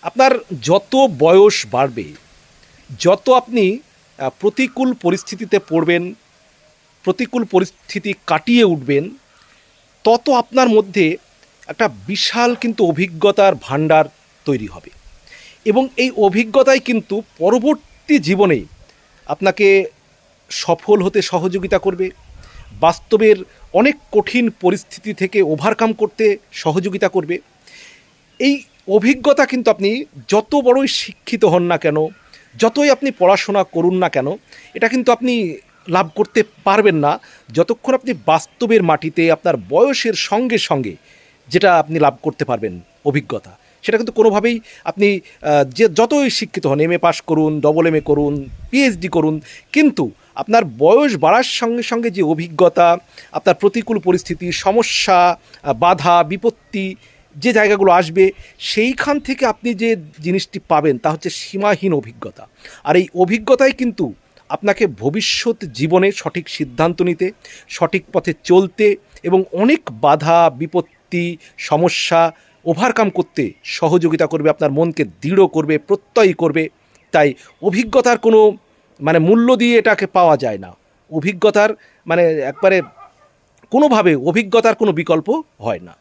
আপনার যত বয়স বাড়বে, যত আপনি প্রতিকূল পরিস্থিতিতে পড়বেন, প্রতিকূল পরিস্থিতি কাটিয়ে উঠবেন, তত আপনার মধ্যে একটা বিশাল কিন্তু অভিজ্ঞতার ভাণ্ডার তৈরি হবে। এবং এই অভিজ্ঞতাই কিন্তু পরবর্তী জীবনে আপনাকে সফল হতে সহযোগিতা করবে, বাস্তবের অনেক কঠিন পরিস্থিতি থেকে ওভারকাম করতে সহযোগিতা করবে। এই অভিজ্ঞতা কিন্তু আপনি যত বড়ই শিক্ষিত হন না কেন, যতই আপনি পড়াশোনা করুন না কেন, এটা কিন্তু আপনি লাভ করতে পারবেন না যতক্ষণ আপনি বাস্তবের মাটিতে আপনার বয়সের সঙ্গে সঙ্গে যেটা আপনি লাভ করতে পারবেন অভিজ্ঞতা, সেটা কিন্তু কোনোভাবেই আপনি যে যতই শিক্ষিত হন, এমএ পাস করুন, ডবল এমএ করুন, পিএইচডি করুন, কিন্তু আপনার বয়স বাড়ার সঙ্গে সঙ্গে যে অভিজ্ঞতা, আপনার প্রতিকূল পরিস্থিতি, সমস্যা, বাধা বিপত্তি যে জায়গাগুলো আসবে, সেইখান থেকে আপনি যে জিনিসটি পাবেন তা হচ্ছে সীমাহীন অভিজ্ঞতা। আর এই অভিজ্ঞতাই কিন্তু আপনাকে ভবিষ্যৎ জীবনে সঠিক সিদ্ধান্ত নিতে, সঠিক পথে চলতে এবং অনেক বাধা বিপত্তি সমস্যা ওভারকাম করতে সহযোগিতা করবে, আপনার মনকে দৃঢ় করবে, প্রত্যয়ী করবে। তাই অভিজ্ঞতার কোনো মূল্য দিয়ে এটাকে পাওয়া যায় না। অভিজ্ঞতার একবারে কোনোভাবে অভিজ্ঞতার কোনো বিকল্প হয় না।